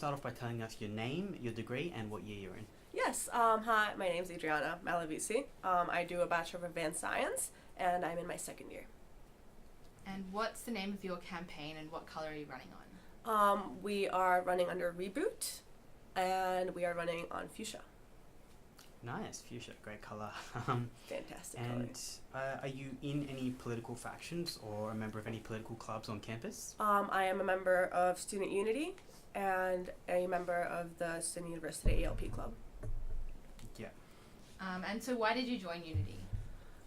start off by telling us your name, your degree, and what year you're in? Yes, hi, my name's Adriana Malavisi. I do a Bachelor of Advanced Science, and I'm in my second year. And what's the name of your campaign and what colour are you running on? We are running under Reboot, and we are running on fuchsia. Nice, fuchsia, great colour. Fantastic And colour. Are you in any political factions or a member of any political clubs on campus? I am a member of Student Unity and a member of the Sydney University ALP Club. Yeah. And so why did you join Unity?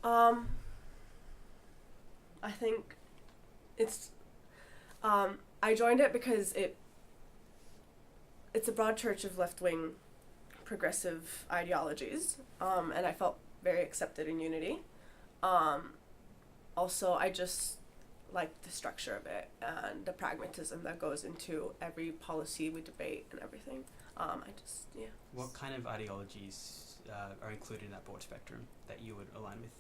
I think it's I joined it because it's a broad church of left-wing progressive ideologies, and I felt very accepted in Unity. Also, I just like the structure of it and the pragmatism that goes into every policy we debate and everything. What kind of ideologies are included in that broad spectrum that you would align with?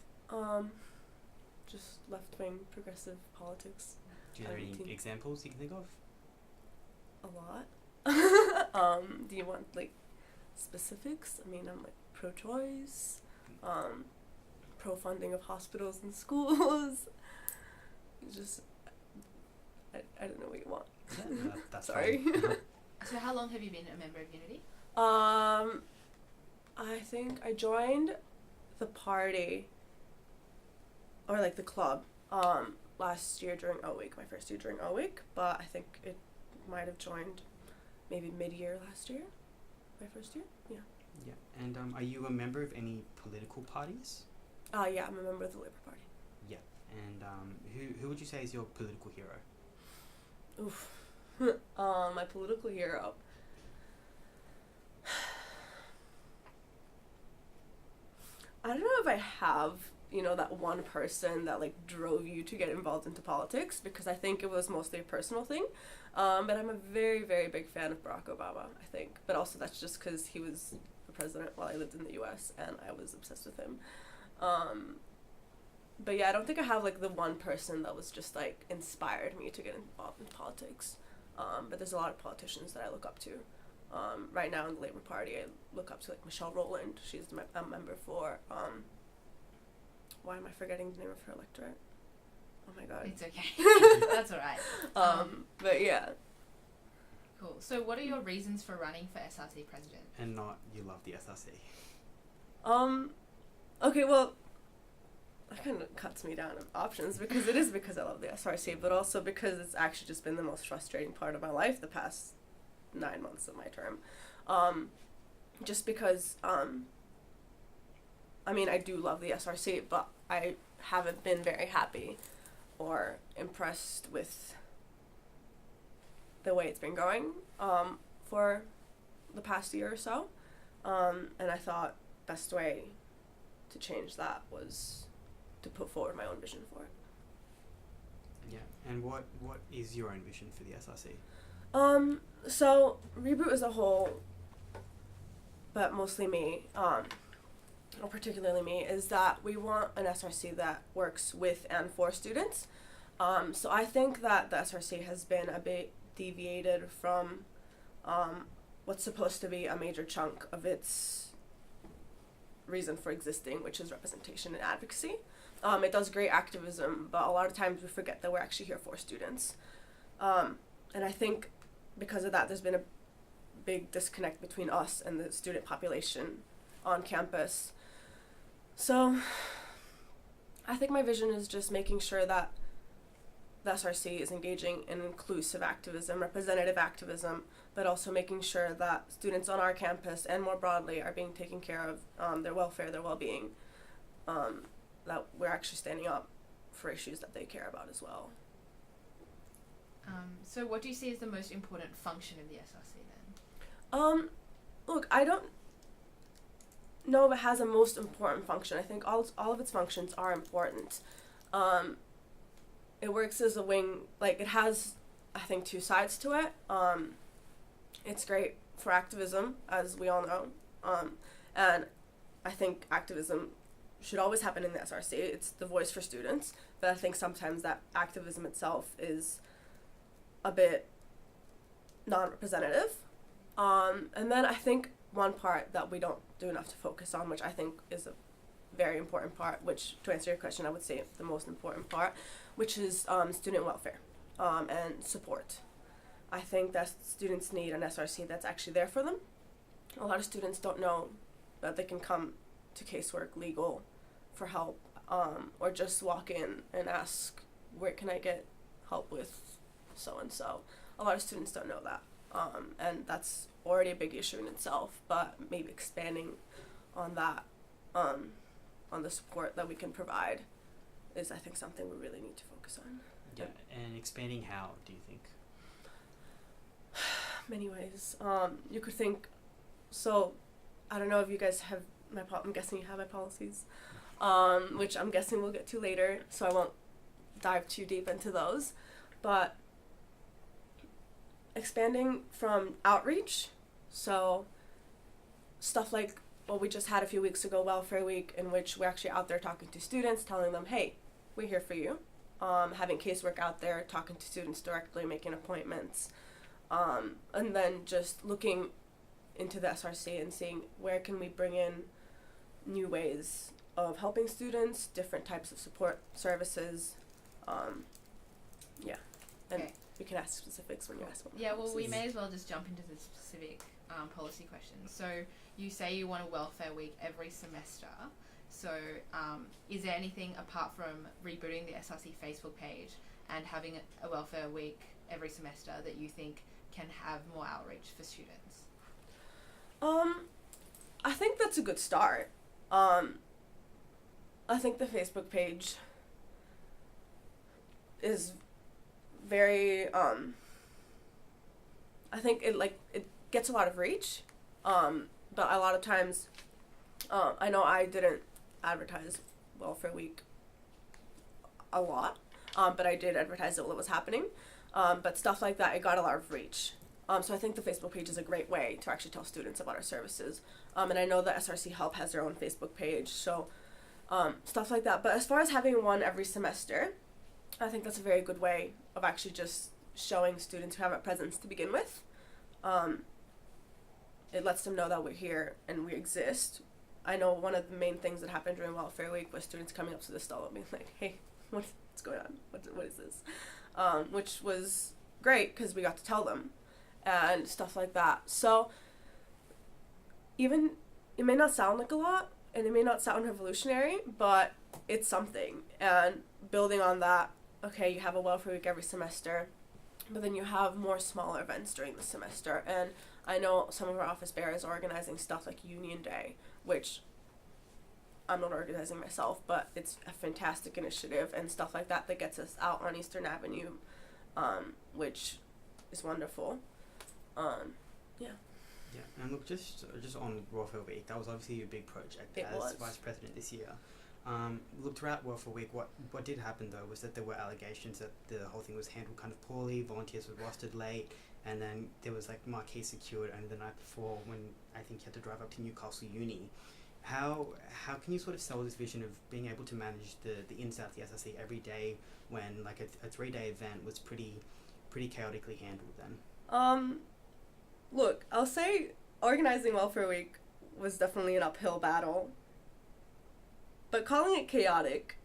Just left-wing progressive politics. Do you have any examples you can think of? A lot. Do you want like specifics? I mean, I'm like pro-choice, pro-funding of hospitals and schools. Just, I don't know what you want. Yeah, no, that's sorry. So how long have you been a member of Unity? I think I joined the party, or like the club, last year during O Week, my first year during O Week, but I think it might have joined maybe mid-year last year, my first year, yeah. Yeah, and are you a member of any political parties? Yeah, I'm a member of the Labour Party. Yeah, and who would you say is your political hero? Oof. My political hero. I don't know if I have, that one person that like drove you to get involved into politics, because I think it was mostly a personal thing. But I'm a very, very big fan of Barack Obama, I think. But also that's just because he was the president while I lived in the US and I was obsessed with him. But yeah, I don't think I have like the one person that was just like inspired me to get involved in politics. But there's a lot of politicians that I look up to. Right now in the Labour Party, I look up to like Michelle Rowland. She's a member for, why am I forgetting the name of her electorate? Oh my god. It's okay. That's alright. But yeah. Cool. So what are your reasons for running for SRC president? And not you love the SRC. Okay, well, that kind of cuts me down of options, because it is because I love the SRC, but also because it's actually just been the most frustrating part of my life the past 9 months of my term. Just because, I mean, I do love the SRC, but I haven't been very happy or impressed with the way it's been going for the past year or so. And I thought best way to change that was to put forward my own vision for it. Yeah, and what is your own vision for the SRC? So Reboot as a whole, but mostly me, or particularly me, is that we want an SRC that works with and for students. So I think that the SRC has been a bit deviated from what's supposed to be a major chunk of its reason for existing, which is representation and advocacy. It does great activism, but a lot of times we forget that we're actually here for students. And I think because of that, there's been a big disconnect between us and the student population on campus. So I think my vision is just making sure that the SRC is engaging in inclusive activism, representative activism, but also making sure that students on our campus and more broadly are being taken care of, their welfare, their well-being, that we're actually standing up for issues that they care about as well. So what do you see as the most important function of the SRC then? Look, I don't know if it has a most important function. I think all of its functions are important. It works as a wing, like it has, I think, two sides to it. It's great for activism, as we all know. And I think activism should always happen in the SRC. It's the voice for students, but I think sometimes that activism itself is a bit non-representative. And then I think one part that we don't do enough to focus on, which I think is a very important part, which, to answer your question, I would say the most important part, which is student welfare and support. I think that students need an SRC that's actually there for them. A lot of students don't know that they can come to casework, legal, for help, or just walk in and ask, where can I get help with so-and-so. A lot of students don't know that, and that's already a big issue in itself, but maybe expanding on that, on the support that we can provide is, I think, something we really need to focus on. Yeah, and expanding how, do you think? Many ways. You could think, so I don't know if you guys have I'm guessing you have my policies, which I'm guessing we'll get to later, so I won't dive too deep into those, but expanding from outreach, so stuff like what we just had a few weeks ago, Welfare Week, in which we're actually out there talking to students, telling them, hey, we're here for you, having casework out there, talking to students directly, making appointments, and then just looking into the SRC and seeing where can we bring in new ways of helping students, different types of support services, and Okay. we can ask specifics when you ask one. Yeah, well, we may as well just jump into the specific policy questions. So you say you want a welfare week every semester. So is there anything apart from rebooting the SRC Facebook page and having a welfare week every semester that you think can have more outreach for students? I think that's a good start. I think the Facebook page is very, I think it gets a lot of reach, but a lot of times, I know I didn't advertise Welfare Week a lot, but I did advertise it while it was happening, but stuff like that, it got a lot of reach. So I think the Facebook page is a great way to actually tell students about our services, and I know that SRC Help has their own Facebook page, so stuff like that. But as far as having one every semester, I think that's a very good way of actually just showing students who have a presence to begin with. It lets them know that we're here and we exist. I know one of the main things that happened during Welfare Week was students coming up to the stall and being like, hey, what's going on? What is this? Which was great because we got to tell them and stuff like that. So even it may not sound like a lot and it may not sound revolutionary, but it's something. And building on that, okay, you have a Welfare Week every semester, but then you have more smaller events during the semester. And I know some of our office bearers are organizing stuff like Union Day, which I'm not organizing myself, but it's a fantastic initiative and stuff like that that gets us out on Eastern Avenue, which is wonderful. Yeah, and look, just on Welfare Week, that was obviously a big project as Vice President this year. Look, throughout Welfare Week, what did happen though was that there were allegations that the whole thing was handled kind of poorly, volunteers were rostered late, and then there was like marquees secured only the night before when I think you had to drive up to Newcastle Uni. How can you sort of sell this vision of being able to manage the inside of the SRC every day when like a 3-day event was pretty chaotically handled then? Look, I'll say organizing Welfare Week was definitely an uphill battle. But calling it chaotic,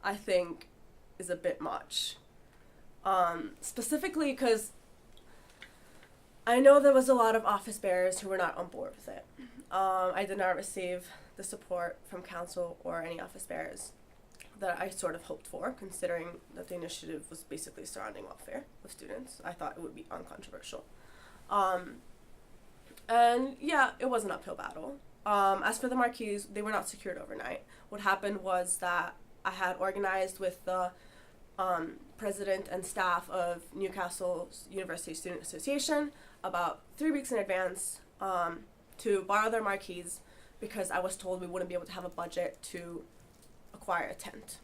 I think, is a bit much. Specifically because I know there was a lot of office bearers who were not on board with it. I did not receive the support from council or any office bearers that I sort of hoped for, considering that the initiative was basically surrounding welfare of students. I thought it would be uncontroversial. And yeah, it was an uphill battle. As for the marquees, they were not secured overnight. What happened was that I had organized with the president and staff of Newcastle University Student Association about 3 weeks in advance to borrow their marquees because I was told we wouldn't be able to have a budget to acquire a tent.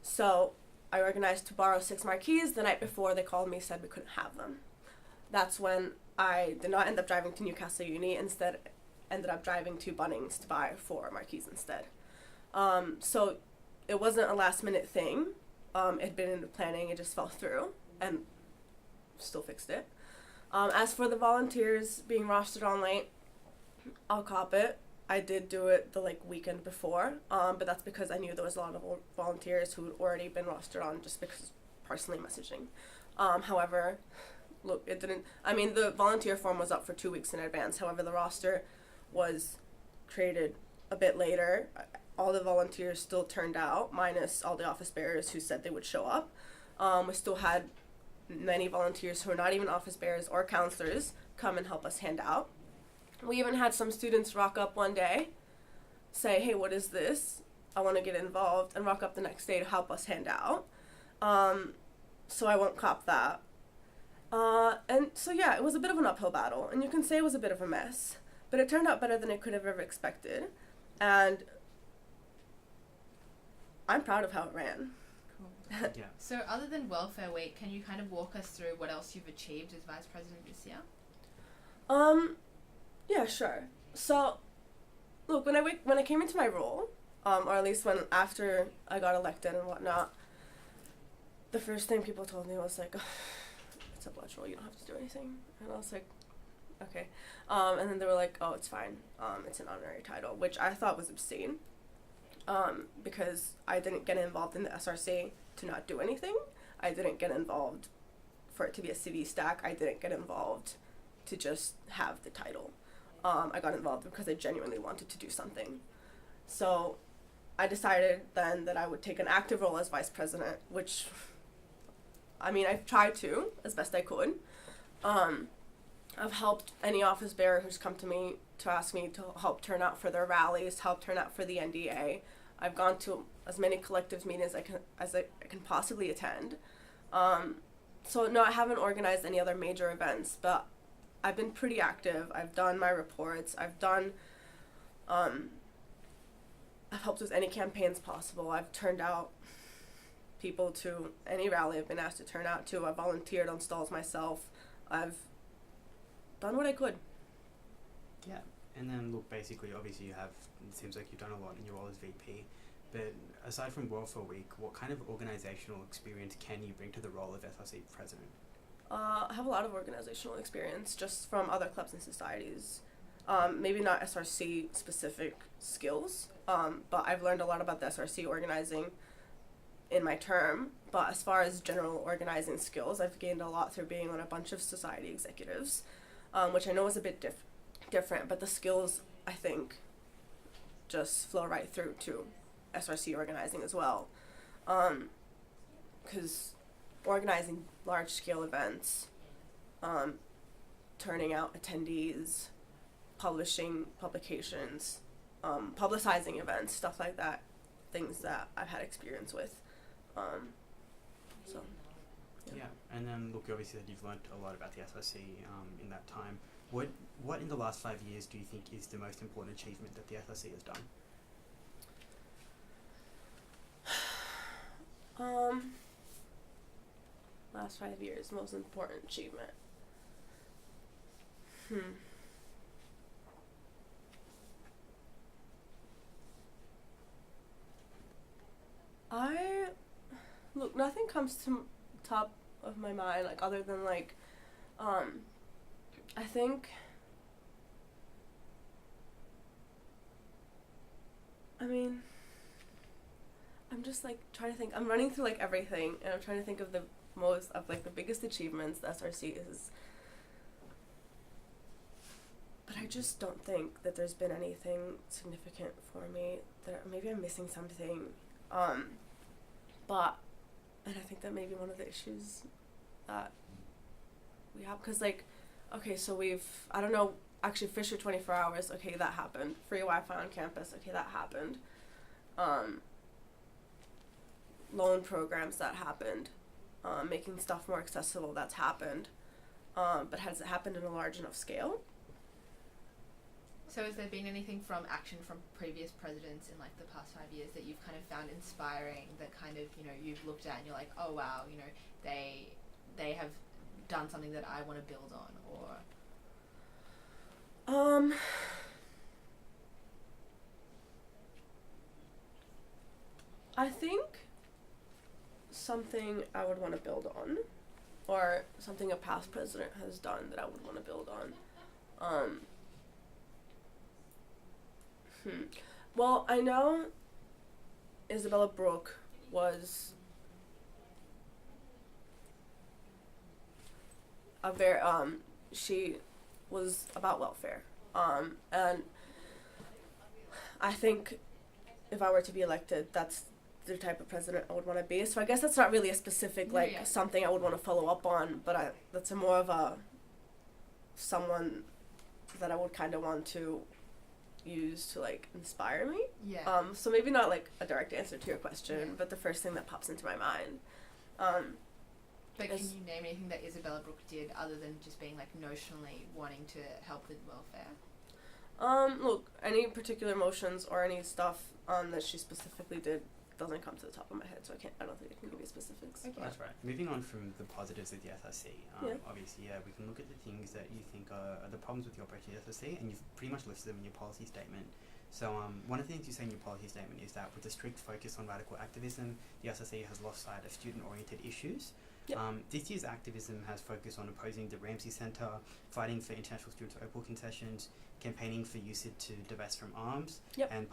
So I organized to borrow 6 marquees. The night before, they called me, said we couldn't have them. That's when I did not end up driving to Newcastle Uni, instead ended up driving to Bunnings to buy 4 marquees instead. So it wasn't a last minute thing. It had been in the planning, it just fell through and still fixed it. As for the volunteers being rostered on late, I'll cop it. I did do it the weekend before, but that's because I knew there was a lot of volunteers who had already been rostered on just because personally messaging. However, look, it didn't. I mean, the volunteer form was up for 2 weeks in advance. However, the roster was created a bit later. All the volunteers still turned out, minus all the office bearers who said they would show up. We still had many volunteers who are not even office bearers or counselors come and help us hand out. We even had some students rock up one day, say, hey, what is this? I want to get involved, and rock up the next day to help us hand out. So I won't cop that. And so yeah, it was a bit of an uphill battle, and you can say it was a bit of a mess, but it turned out better than I could have ever expected, and I'm proud of how it ran. Cool. Yeah. So other than Welfare Week, can you kind of walk us through what else you've achieved as Vice President this year? Yeah, sure. So, look, when I came into my role, or at least after I got elected and whatnot, the first thing people told me was like, oh, it's a blood role, you don't have to do anything. And I was like, okay. And then they were like, oh, it's fine. It's an honorary title, which I thought was obscene, because I didn't get involved in the SRC to not do anything. I didn't get involved for it to be a CV stack. I didn't get involved to just have the title. I got involved because I genuinely wanted to do something. So I decided then that I would take an active role as vice president, which, I mean, I've tried to, as best I could. I've helped any office bearer who's come to me to ask me to help turn out for their rallies, help turn out for the NDA. I've gone to as many collectives meetings as I can possibly attend. So no, I haven't organized any other major events, but I've been pretty active. I've done my reports. I've helped with any campaigns possible. I've turned out people to any rally I've been asked to turn out to. I've volunteered on stalls myself. I've done what I could. Yeah, and then look, basically, obviously it seems like you've done a lot in your role as VP, but aside from Welfare Week, what kind of organisational experience can you bring to the role of SRC President? I have a lot of organizational experience just from other clubs and societies. Maybe not SRC specific skills, but I've learned a lot about the SRC organizing in my term. But as far as general organizing skills, I've gained a lot through being on a bunch of society executives, which I know is a bit different, but the skills, I think, just flow right through to SRC organizing as well. Because organizing large-scale events, turning out attendees, publishing publications, publicizing events, stuff like that, things that I've had experience with. Yeah, and then look, obviously you've learned a lot about the SRC in that time. What in the last 5 years do you think is the most important achievement that the SRC has done? Last 5 years, most important achievement. Look, nothing comes to top of my mind, other than, I think, I mean, I'm just, trying to think. I'm running through, everything, and I'm trying to think of the biggest achievements the SRC is. But I just don't think that there's been anything significant for me. Maybe I'm missing something. And I think that may be one of the issues that we have. Because, okay, so I don't know, actually, Fisher 24 Hours, okay, that happened. Free Wi-Fi on campus, okay, that happened. Loan programs, that happened. Making stuff more accessible, that's happened. But has it happened in a large enough scale? So has there been anything from action from previous presidents in the past 5 years that you've kind of found inspiring, that kind of, you've looked at and you're like, oh wow, they have done something that I want to build on, or? I think something I would want to build on or something a past president has done that I would want to build on. Well, I know Isabella Brooke was a very she was about welfare, and I think if I were to be elected, that's the type of president I would want to be. So I guess that's not really a specific something I would want to follow up on, but that's more of a someone that I would kind of want to use to inspire me. Yeah. So maybe not a direct answer to your question, but the first thing that pops into my mind. But can you name anything that Isabella Brooke did other than just being notionally wanting to help with welfare? Look, any particular motions or any stuff that she specifically did doesn't come to the top of my head, so I don't think I can give you specifics. Okay. That's right. Moving on from the positives of the SRC, obviously, we can look at the things that you think are the problems with the operation of the SRC, and you've pretty much listed them in your policy statement. So one of the things you say in your policy statement is that with a strict focus on radical activism, the SRC has lost sight of student-oriented issues. Yep. This year's activism has focused on opposing the Ramsey Centre, fighting for international students' Opal concessions, campaigning for UCID to divest from arms, and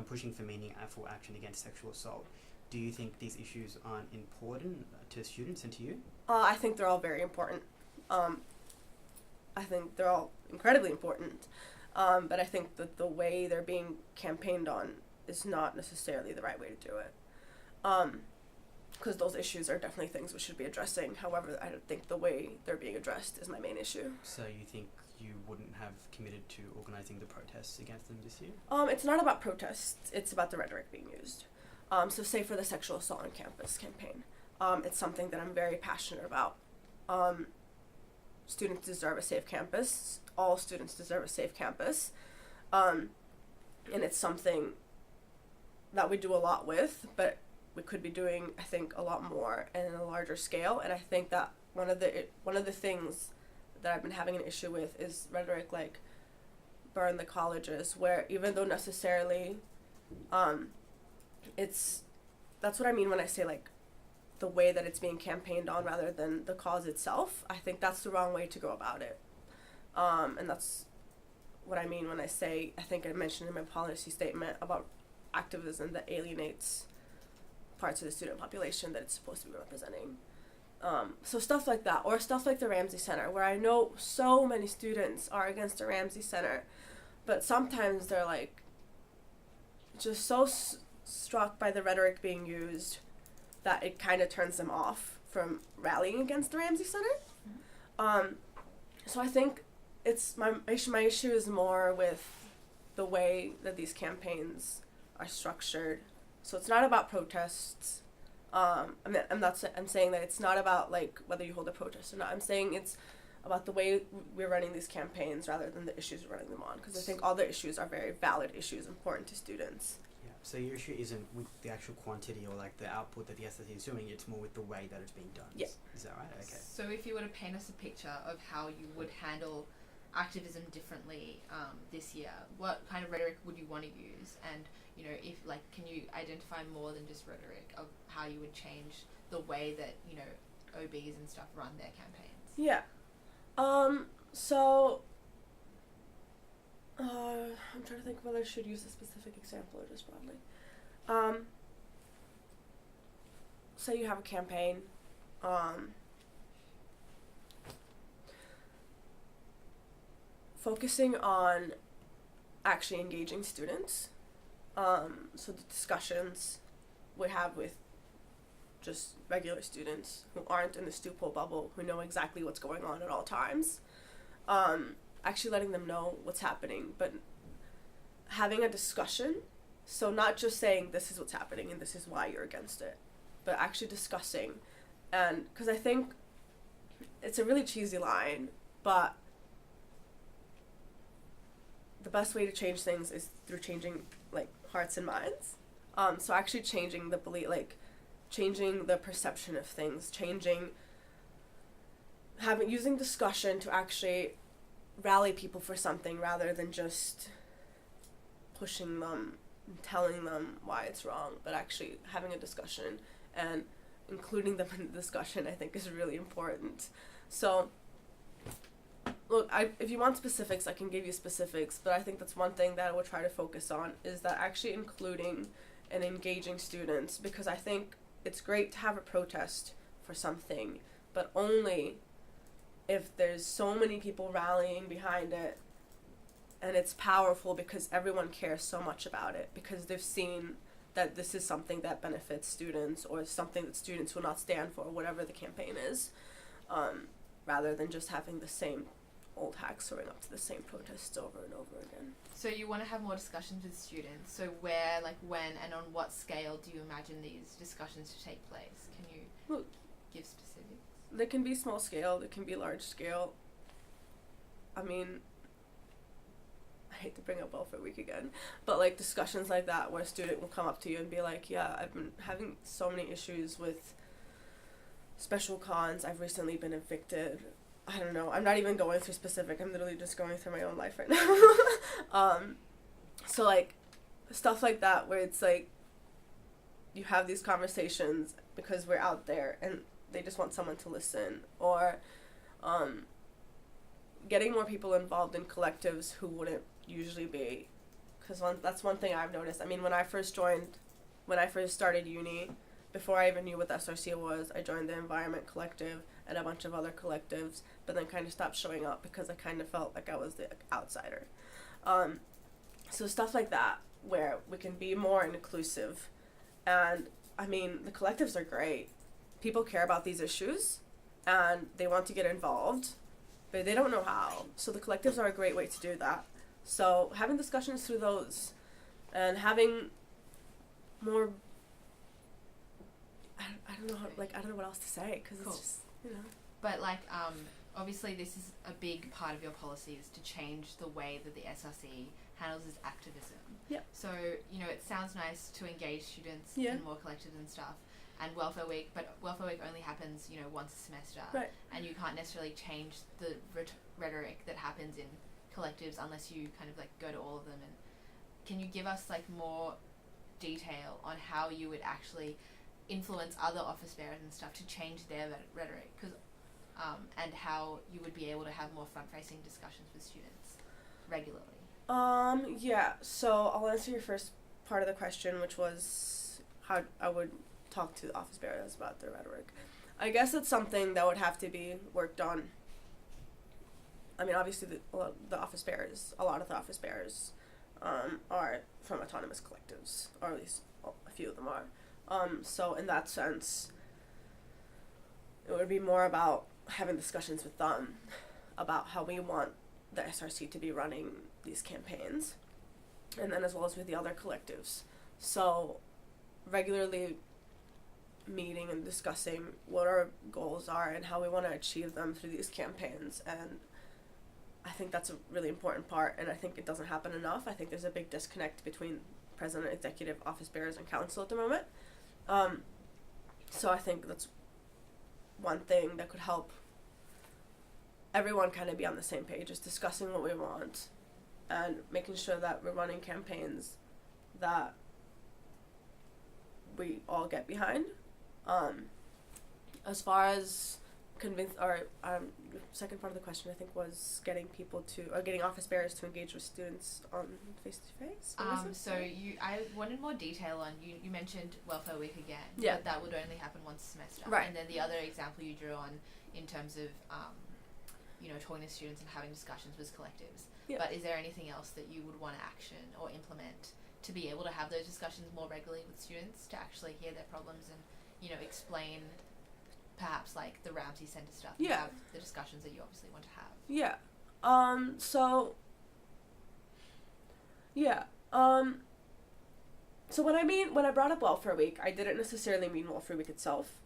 pushing for meaningful action against sexual assault. Do you think these issues aren't important to students and to you? I think they're all very important. I think they're all incredibly important. But I think that the way they're being campaigned on is not necessarily the right way to do it. Because those issues are definitely things we should be addressing. However, I don't think the way they're being addressed is my main issue. So you think you wouldn't have committed to organising the protests against them this year? It's not about protests. It's about the rhetoric being used. So say for the sexual assault on campus campaign, it's something that I'm very passionate about. Students deserve a safe campus. All students deserve a safe campus. And it's something that we do a lot with, but we could be doing, I think, a lot more and in a larger scale. And I think that one of the things that I've been having an issue with is rhetoric burn the colleges, where even though necessarily that's what I mean when I say the way that it's being campaigned on rather than the cause itself. I think that's the wrong way to go about it. And that's what I mean when I say, I think I mentioned in my policy statement about activism that alienates parts of the student population that it's supposed to be representing. So stuff like that, or stuff like the Ramsey Center, where I know so many students are against the Ramsey Center, but sometimes they're just so struck by the rhetoric being used that it kind of turns them off from rallying against the Ramsey Center. So I think it's my issue is more with the way that these campaigns are structured. So it's not about protests. I'm saying that it's not about whether you hold a protest or not. I'm saying it's about the way we're running these campaigns rather than the issues we're running them on, because I think all the issues are very valid issues important to students. Yeah. So your issue isn't with the actual quantity or the output that the SRC is doing, it's more with the way that it's being done. Yeah. Is that right? Okay. So if you were to paint us a picture of how you would handle activism differently this year, what kind of rhetoric would you want to use? And if can you identify more than just rhetoric of how you would change the way that OBs and stuff run their campaigns? Yeah. So I'm trying to think whether I should use a specific example or just broadly. Say you have a campaign. Focusing on actually engaging students. So the discussions we have with just regular students who aren't in the Stupol bubble, who know exactly what's going on at all times. Actually letting them know what's happening, but having a discussion. So not just saying this is what's happening and this is why you're against it, but actually discussing. And because I think it's a really cheesy line, but the best way to change things is through changing hearts and minds. So actually changing the belief, changing the perception of things, using discussion to actually rally people for something rather than just pushing them and telling them why it's wrong, but actually having a discussion and including them in the discussion, I think, is really important. So, look, if you want specifics, I can give you specifics, but I think that's one thing that I will try to focus on, is that actually including and engaging students, because I think it's great to have a protest for something, but only if there's so many people rallying behind it and it's powerful because everyone cares so much about it, because they've seen that this is something that benefits students or something that students will not stand for, whatever the campaign is, rather than just having the same old hacks showing up to the same protests over and over again. So you want to have more discussions with students. So where, like when, and on what scale do you imagine these discussions to take place? Can you give specifics? They can be small scale, they can be large scale. I mean, I hate to bring up welfare week again, but like discussions like that where a student will come up to you and be like, yeah, I've been having so many issues with special cons, I've recently been evicted. I don't know, I'm not even going through specific, I'm literally just going through my own life right now. So like stuff like that where it's like you have these conversations because we're out there and they just want someone to listen, or getting more people involved in collectives who wouldn't usually be, because that's one thing I've noticed. I mean, when I first started uni, before I even knew what the SRC was, I joined the Environment Collective and a bunch of other collectives, but then kind of stopped showing up because I kind of felt like I was the outsider. So stuff like that, where we can be more inclusive. And, I mean, the collectives are great. People care about these issues, and they want to get involved, but they don't know how. So the collectives are a great way to do that. So having discussions through those, and having more, I don't know how, like, I don't know what else to say, because Cool. it's just, you know. But like, obviously this is a big part of your policy, is to change the way that the SRC handles its activism. Yep. So, you know, it sounds nice to engage students Yeah. in more collectives and stuff, and Welfare Week, but Welfare Week only happens, you know, once a semester. Right. And you can't necessarily change the rhetoric that happens in collectives unless you kind of like go to all of them. And can you give us like more detail on how you would actually influence other office bearers and stuff to change their rhetoric, because and how you would be able to have more front-facing discussions with students regularly? Yeah, so I'll answer your first part of the question, which was how I would talk to office bearers about their rhetoric. I guess it's something that would have to be worked on. I mean, obviously a lot of the office bearers are from autonomous collectives, or at least a few of them are. So in that sense, it would be more about having discussions with them about how we want the SRC to be running these campaigns, and then as well as with the other collectives. So regularly meeting and discussing what our goals are and how we want to achieve them through these campaigns. And I think that's a really important part, and I think it doesn't happen enough. I think there's a big disconnect between president, executive, office bearers, and council at the moment. So I think that's one thing that could help everyone kind of be on the same page, is discussing what we want and making sure that we're running campaigns that we all get behind. As far as the second part of the question, I think, was getting office bearers to engage with students on face-to-face. I wanted more detail on, you mentioned Welfare Week again, yeah, but that would only happen once a semester. Right. And then the other example you drew on in terms of, you know, talking to students and having discussions with collectives. Yeah. But is there anything else that you would want to action or implement to be able to have those discussions more regularly with students, to actually hear their problems and, you know, explain perhaps like the Ramsey Center stuff, and have the discussions that you obviously want to have? Yeah. So when I brought up Welfare Week, I didn't necessarily mean Welfare Week itself.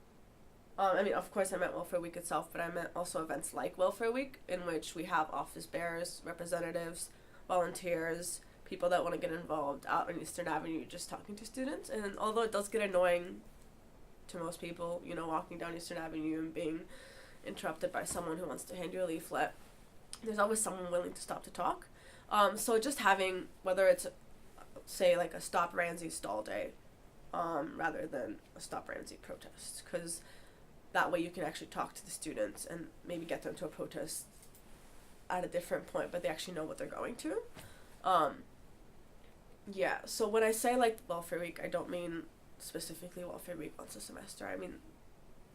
I mean, of course I meant Welfare Week itself, but I meant also events like Welfare Week, in which we have office bearers, representatives, volunteers, people that want to get involved out on Eastern Avenue just talking to students. And although it does get annoying to most people, you know, walking down Eastern Avenue and being interrupted by someone who wants to hand you a leaflet, there's always someone willing to stop to talk. So just having, whether it's, say, like a Stop Ramsey Stall Day, rather than a Stop Ramsey protest, because that way you can actually talk to the students and maybe get them to a protest at a different point, but they actually know what they're going to. Yeah, so when I say, like, welfare week, I don't mean specifically welfare week once a semester. I mean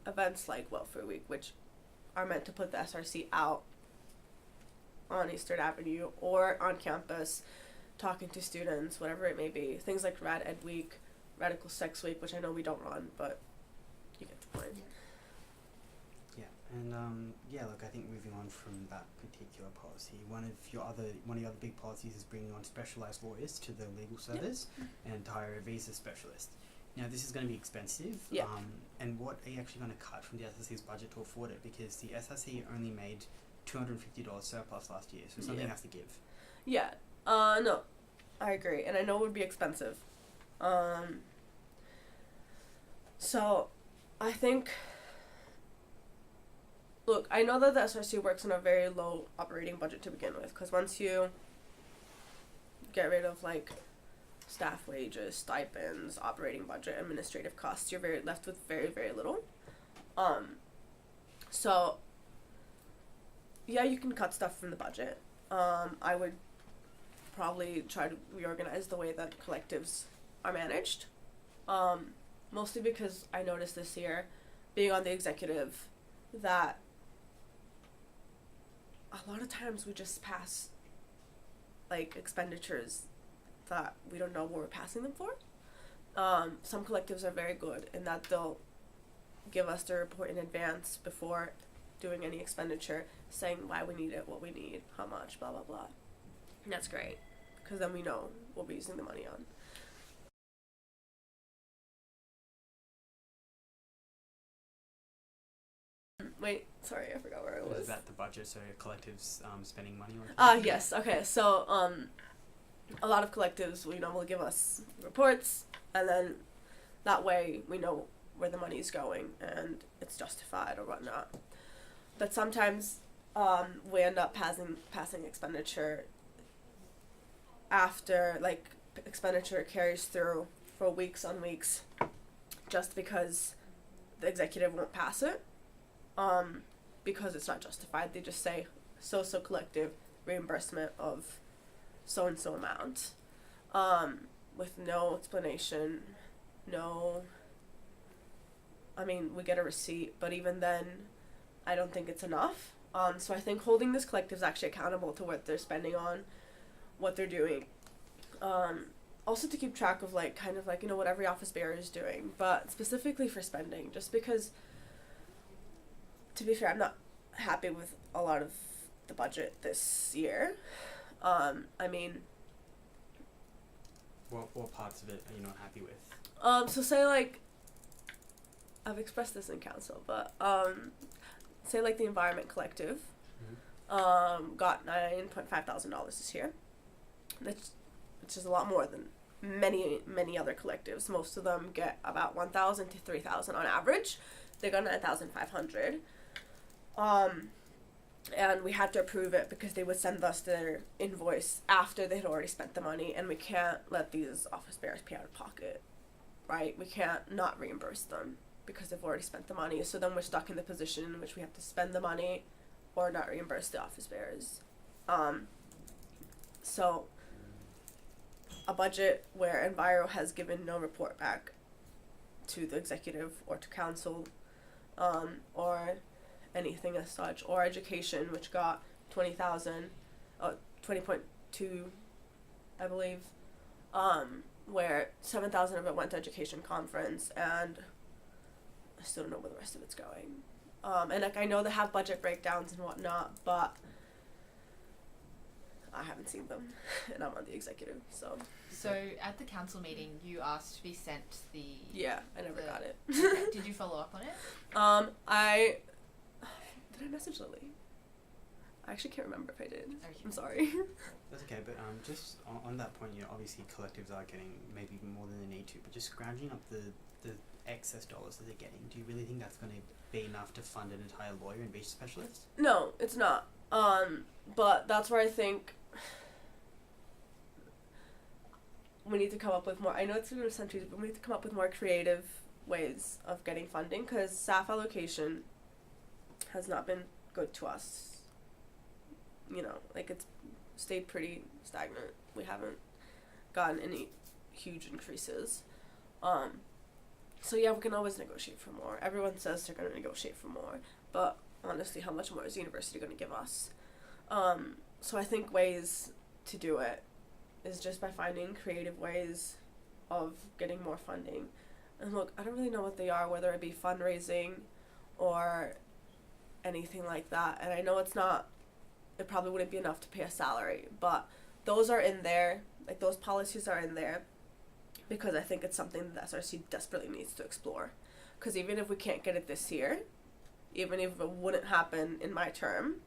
events like welfare week, which are meant to put the SRC out on Eastern Avenue or on campus, talking to students, whatever it may be. Things like Rad Ed Week, Radical Sex Week, which I know we don't run, but you get the point. Yeah, and look, I think moving on from that particular policy, one of your other big policies is bringing on specialized lawyers to the legal service and to hire a visa specialist. Now, this is going to be expensive. Yeah. And what are you actually going to cut from the SRC's budget to afford it? Because the SRC only made $250 surplus last year, so something has to give. Yeah. No, I agree, and I know it would be expensive. So, I think. Look, I know that the SRC works on a very low operating budget to begin with, because once you get rid of, like, staff wages, stipends, operating budget, administrative costs, you're left with very, very little. So, yeah, you can cut stuff from the budget. I would probably try to reorganize the way that collectives are managed. Mostly because I noticed this year, being on the executive, that a lot of times we just pass, like, expenditures that we don't know what we're passing them for. Some collectives are very good in that they'll give us the report in advance before doing any expenditure, saying why we need it, what we need, how much, blah, blah, blah. And that's great, because then we know what we're using the money on. Wait, sorry, I forgot where I was. Is that the budget, so collectives spending money on? Yes, okay, so, a lot of collectives will give us reports, and then that way we know where the money is going and it's justified or whatnot. But sometimes we end up passing expenditure after, like, expenditure carries through for weeks on weeks just because the executive won't pass it, because it's not justified. They just say so collective reimbursement of so-and-so amount, with no explanation, we get a receipt, but even then, I don't think it's enough. So I think holding this collective is actually accountable to what they're spending on, what they're doing. Also to keep track of, like, kind of like, what every office bearer is doing, but specifically for spending, just because, to be fair, I'm not happy with a lot of the budget this year. What parts of it are you not happy with? So say, like, I've expressed this in council, but, say, like, the Environment Collective, got $9,500 this year, which is a lot more than many other collectives. Most of them get about $1,000 to $3,000 on average. They got $9,500. And we had to approve it because they would send us their invoice after they had already spent the money, and we can't let these office bearers pay out of pocket, right? We can't not reimburse them because they've already spent the money. So then we're stuck in the position in which we have to spend the money or not reimburse the office bearers. So a budget where Enviro has given no report back to the executive or to council, or anything as such, or education, which got 20,000, 20.2, I believe, where 7,000 of it went to education conference, and I still don't know where the rest of it's going. And, like, I know they have budget breakdowns and whatnot, but I haven't seen them, and I'm on the executive, so. So at the council meeting, you asked to be sent the. Yeah, I never got it. Okay. Did you follow up on it? Did I message Lily? I actually can't remember if I did. Okay. I'm sorry. That's okay, but just on that point, obviously collectives are getting maybe more than they need to, but just scrounging up the excess dollars that they're getting, do you really think that's going to be enough to fund an entire lawyer and visa specialist? No, it's not. But that's where I think we need to come up with more, I know it's been centuries, but we need to come up with more creative ways of getting funding, because staff allocation has not been good to us. You know, like, it's stayed pretty stagnant. We haven't gotten any huge increases. So yeah, we can always negotiate for more. Everyone says they're going to negotiate for more, but honestly, how much more is the university going to give us? So I think ways to do it is just by finding creative ways of getting more funding. And look, I don't really know what they are, whether it be fundraising or anything like that. And I know it probably wouldn't be enough to pay a salary, but those are in there, like those policies are in there, because I think it's something that the SRC desperately needs to explore. Because even if we can't get it this year, even if it wouldn't happen in my term,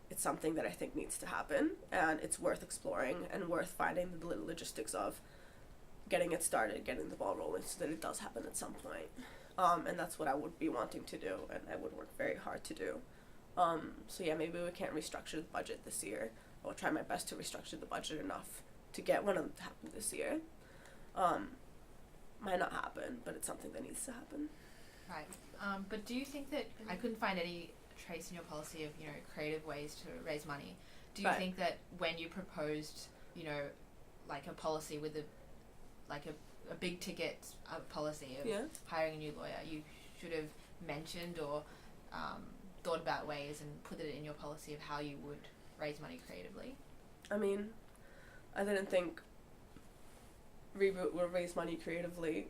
it's something that I think needs to happen, and it's worth exploring and worth finding the logistics of getting it started, getting the ball rolling so that it does happen at some point. And that's what I would be wanting to do, and I would work very hard to do. So yeah, maybe we can't restructure the budget this year. I'll try my best to restructure the budget enough to get one of them to happen this year. Might not happen, but it's something that needs to happen. Right. But do you think that, I couldn't find any trace in your policy of, you know, creative ways to raise money. Do you think that when you proposed, you know, like a policy with a big ticket policy of hiring a new lawyer, you should have mentioned or thought about ways and put it in your policy of how you would raise money creatively? I mean, I didn't think Reboot will raise money creatively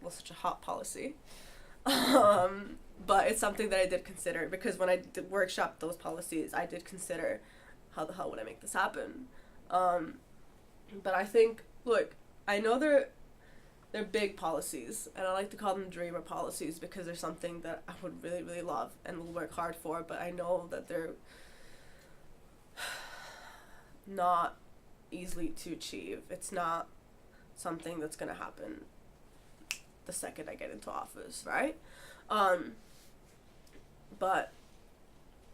was such a hot policy. But it's something that I did consider, because when I did workshop those policies, I did consider how the hell would I make this happen. But I think, look, I know they're big policies, and I like to call them dreamer policies because they're something that I would really, really love and will work hard for, but I know that they're not easily to achieve. It's not something that's going to happen the second I get into office, right? But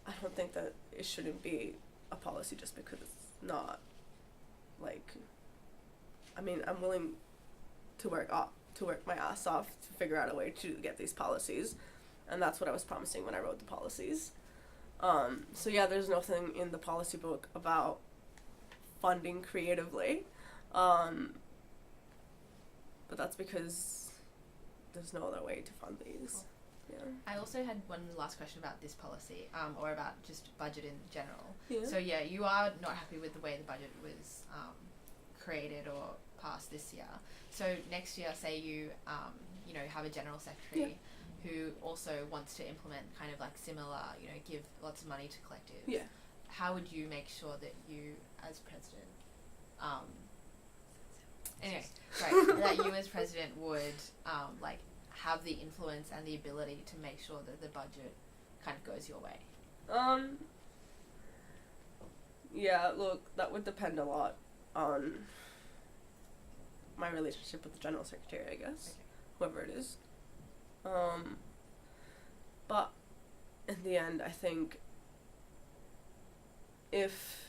I don't think that it shouldn't be a policy just because it's not, like, I mean, I'm willing to work my ass off to figure out a way to get these policies, and that's what I was promising when I wrote the policies. So yeah, there's nothing in the policy book about funding creatively, but that's because there's no other way to fund these. Yeah. I also had one last question about this policy, or about just budget in general. Yeah. So yeah, you are not happy with the way the budget was created or passed this year. So next year, say you you know, have a general secretary who also wants to implement kind of like similar, you know, give lots of money to collectives. Yeah. How would you make sure that you, as president, that you as president would like have the influence and the ability to make sure that the budget kind of goes your way? Yeah, look, that would depend a lot on my relationship with the general secretary, I guess. Okay. Whoever it is. But in the end, I think if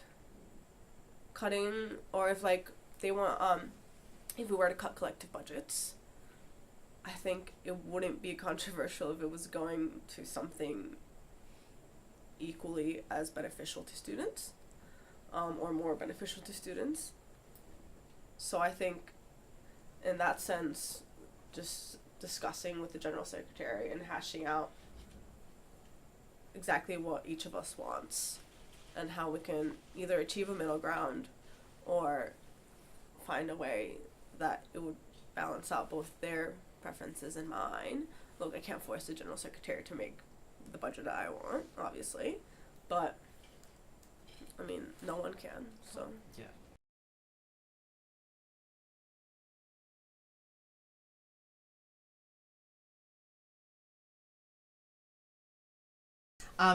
cutting, or if like they want, if we were to cut collective budgets, I think it wouldn't be controversial if it was going to something equally as beneficial to students, or more beneficial to students. So I think in that sense, just discussing with the general secretary and hashing out exactly what each of us wants and how we can either achieve a middle ground or find a way that it would balance out both their preferences and mine. Look, I can't force the general secretary to make the budget that I want, obviously, but I mean, no one can, so. Yeah.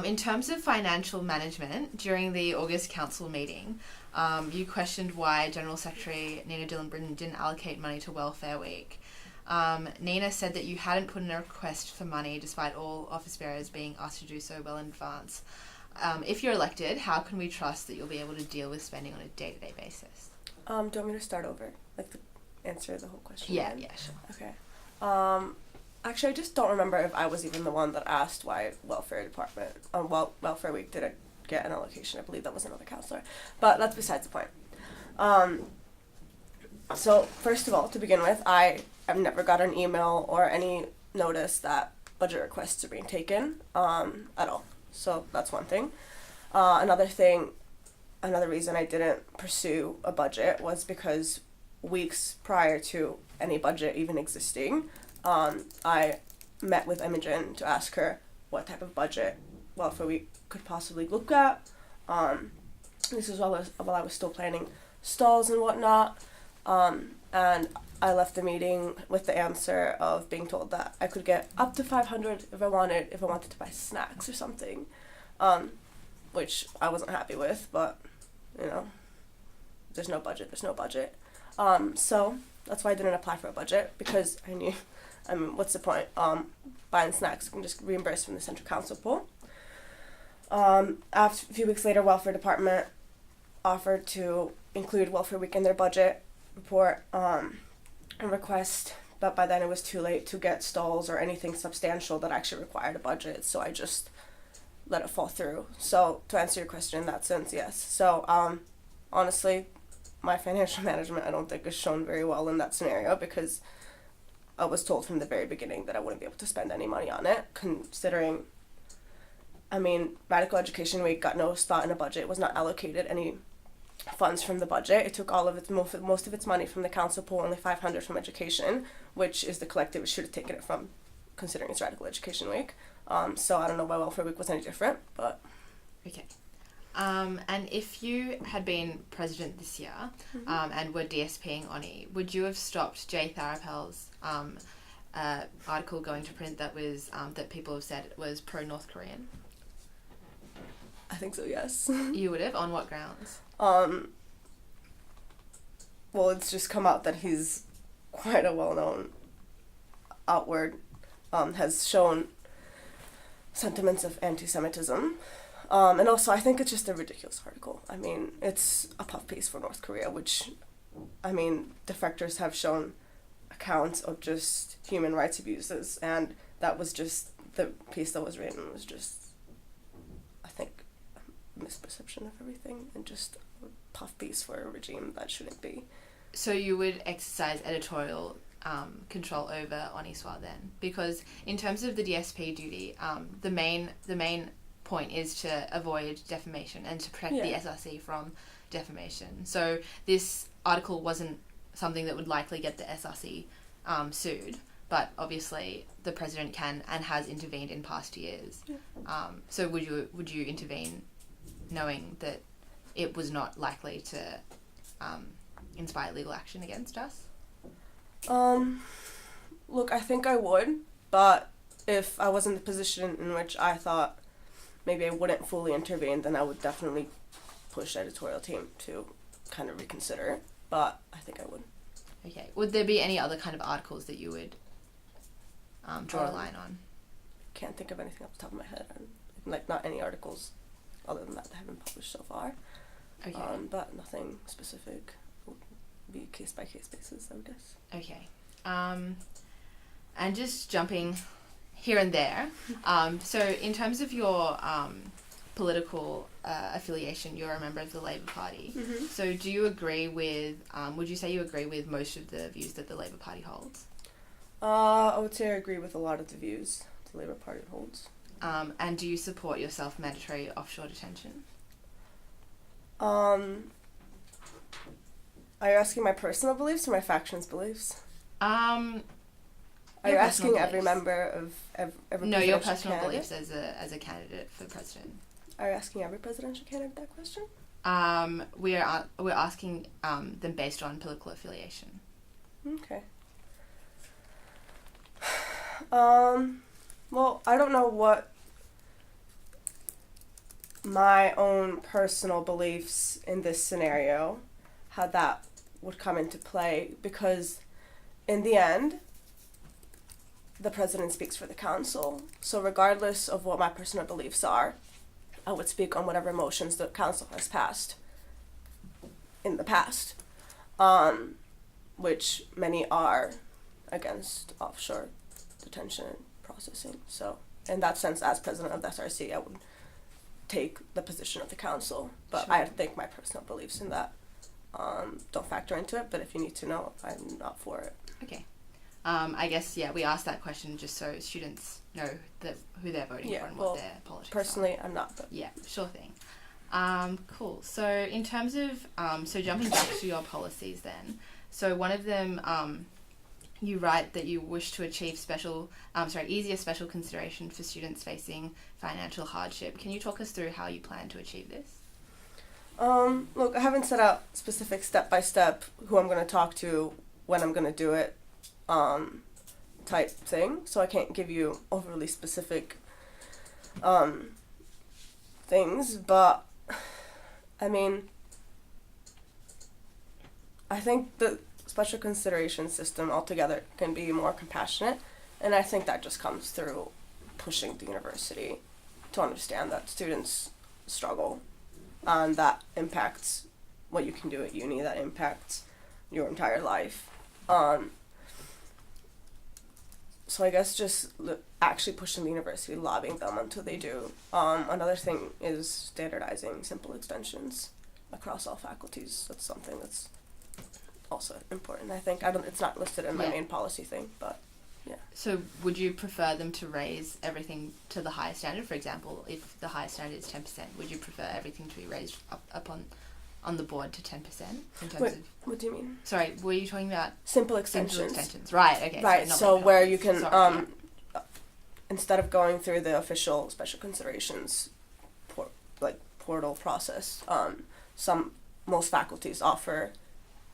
In terms of financial management, during the August council meeting, you questioned why General Secretary Nina Dillon-Britton didn't allocate money to Welfare Week. Nina said that you hadn't put in a request for money despite all office bearers being asked to do so well in advance. If you're elected, how can we trust that you'll be able to deal with spending on a day-to-day basis? Do you want me to start over? Like, answer the whole question? Yeah, again? yeah, sure. Okay. Actually, I just don't remember if I was even the one that asked why welfare department, welfare week didn't get an allocation. I believe that was another counselor. But that's besides the point. So, first of all, to begin with, I have never got an email or any notice that budget requests are being taken at all. So, that's one thing. Another reason I didn't pursue a budget was because weeks prior to any budget even existing, I met with Imogen to ask her what type of budget welfare we could possibly look at. This is while I was still planning stalls and whatnot. And I left the meeting with the answer of being told that I could get up to 500 if I wanted to buy snacks or something, which I wasn't happy with, but, there's no budget. So that's why I didn't apply for a budget, because I knew, what's the point? Buying snacks, I can just reimburse from the central council pool. A few weeks later, welfare department offered to include welfare week in their budget report and request, but by then it was too late to get stalls or anything substantial that actually required a budget, so I just let it fall through. So to answer your question in that sense, yes. So honestly, my financial management I don't think is shown very well in that scenario, because I was told from the very beginning that I wouldn't be able to spend any money on it, considering Radical Education Week got no spot in a budget. It was not allocated any funds from the budget. It took all of its most of its money from the council pool, only 500 from education, which is the collective it should have taken it from, considering it's Radical Education Week. So I don't know why welfare week was any different, but okay. And if you had been president this year, and were DSPing Oni, would you have stopped Jay Tharapel's article going to print that was that people have said it was pro-North Korean? I think so, yes. You would have? On what grounds? Well, it's just come out that he's quite a well-known outward, has shown sentiments of anti-Semitism. And also, I think it's just a ridiculous article. It's a puff piece for North Korea, which, defectors have shown accounts of just human rights abuses, and that was just, the piece that was written was just, I think, a misperception of everything, and just a puff piece for a regime that shouldn't be. So you would exercise editorial control over Oniswa then? Because in terms of the DSP duty, the main point is to avoid defamation and to protect the SRC from defamation. So this article wasn't something that would likely get the SRC sued, but obviously the president can and has intervened in past years. So would you intervene knowing that it was not likely to inspire legal action against us? Look, I think I would, but if I was in the position in which I thought maybe I wouldn't fully intervene, then I would definitely push the editorial team to kind of reconsider, but I think I would. Okay. Would there be any other kind of articles that you would draw a line on? Can't think of anything off the top of my head. Not any articles other than that have been published so far. Okay. But nothing specific. Will be case-by-case basis, I would guess. Okay. And just jumping here and there. So in terms of your political affiliation, you're a member of the Labour Party. Mm-hmm. So do you agree with, would you say you agree with most of the views that the Labour Party holds? I would say I agree with a lot of the views the Labour Party holds. And do you support your self-mandatory offshore detention? Are you asking my personal beliefs or my faction's beliefs? Are you asking every member of every No, your presidential personal candidate? beliefs as a candidate for president. Are you asking every presidential candidate that question? We're asking them based on political affiliation. Okay. Well, I don't know what my own personal beliefs in this scenario, how that would come into play, because in the end, the president speaks for the council. So regardless of what my personal beliefs are, I would speak on whatever motions the council has passed in the past. which many are against offshore detention and processing. So in that sense, as president of the SRC, I would take the position of the council, but Sure. I think my personal beliefs in that don't factor into it, but if you need to know, I'm not for it. Okay. I guess, we asked that question just so students know who they're voting for and what their politics personally, are. I'm not. But Yeah, sure thing. Cool. So in terms of, so jumping back to your policies then, so one of them, you write that you wish to achieve easier special consideration for students facing financial hardship. Can you talk us through how you plan to achieve this? Look, I haven't set out specific step-by-step who I'm going to talk to, when I'm going to do it, type thing, so I can't give you overly specific things, but I mean, I think the special consideration system altogether can be more compassionate, and I think that just comes through pushing the university to understand that students struggle, and that impacts what you can do at uni, that impacts your entire life. So I guess just actually pushing the university, lobbying them until they do. Another thing is standardizing simple extensions across all faculties. That's something that's also important. I think it's not listed in my main policy thing, but yeah. So would you prefer them to raise everything to the highest standard? For example, if the highest standard is 10%, would you prefer everything to be raised up on the board to 10% in terms Wait, of? What do you mean? Sorry, were you talking about simple extensions? Simple extensions, right? Okay. Right. So like where you can Sorry, instead of going through the official special considerations portal process, most faculties offer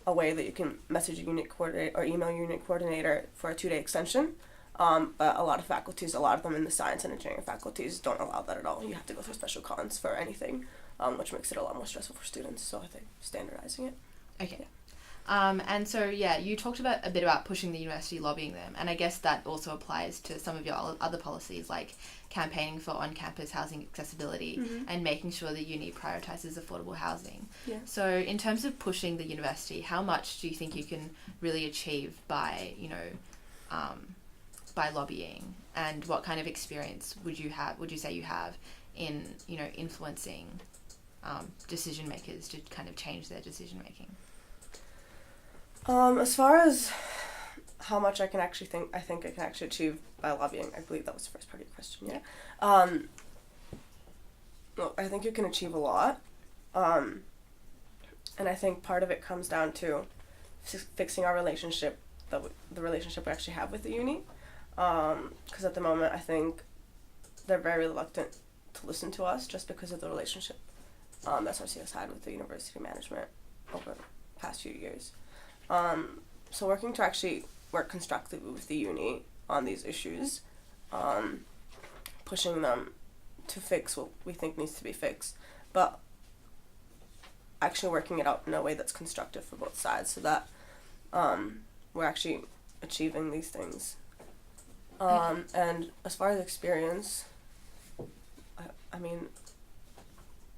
a way that you can message a unit coordinator or email a unit coordinator for a 2-day extension. But a lot of faculties, a lot of them in the science and engineering faculties, don't allow that at all. You have to go through special cons for anything, which makes it a lot more stressful for students. So I think standardizing it. Okay. Yeah. And so, you talked a bit about pushing the university, lobbying them, and I guess that also applies to some of your other policies, like campaigning for on-campus housing accessibility and making sure the uni prioritises affordable housing. Yeah. So in terms of pushing the university, how much do you think you can really achieve by, by lobbying, and what kind of experience would you say you have in, influencing decision makers to kind of change their decision making? As far as how much I think I can actually achieve by lobbying, I believe that was the first part of your question, yeah. Well, I think you can achieve a lot, and I think part of it comes down to fixing our relationship, the relationship we actually have with the uni, because at the moment I think they're very reluctant to listen to us just because of the relationship SRC has had with the university management over the past few years. So working to actually work constructively with the uni on these issues, pushing them to fix what we think needs to be fixed, but actually working it out in a way that's constructive for both sides, so that we're actually achieving these things. And as far as experience, I mean,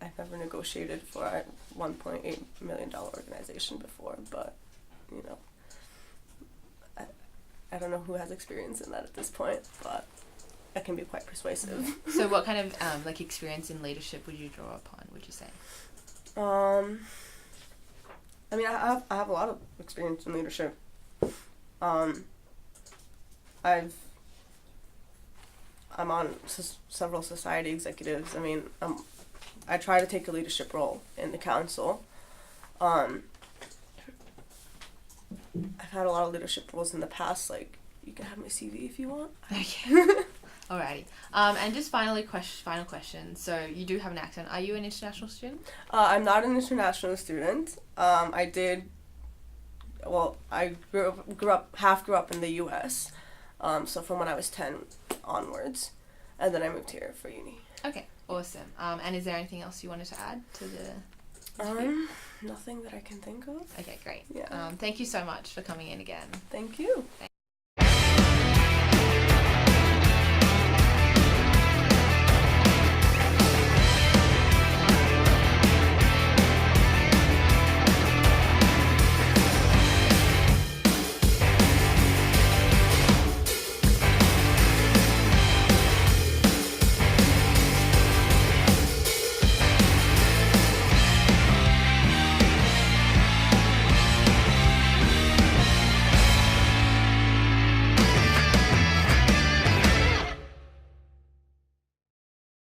I've never negotiated for a $1.8 million organization before, but I don't know who has experience in that at this point, but it can be quite persuasive. So what kind of experience in leadership would you draw upon, would you say? I mean, I have a lot of experience in leadership. I'm on several society executives. I mean, I try to take a leadership role in the council. I've had a lot of leadership roles in the past. Like, you can have my CV if you want. Okay. Alrighty. And just final question. So you do have an accent. Are you an international student? I'm not an international student. I grew up in the U.S. So from when I was 10 onwards, and then I moved here for uni. Okay, awesome. And is there anything else you wanted to add to the? Nothing that I can think of. Okay, great. Yeah. Thank you so much for coming in again. Thank you.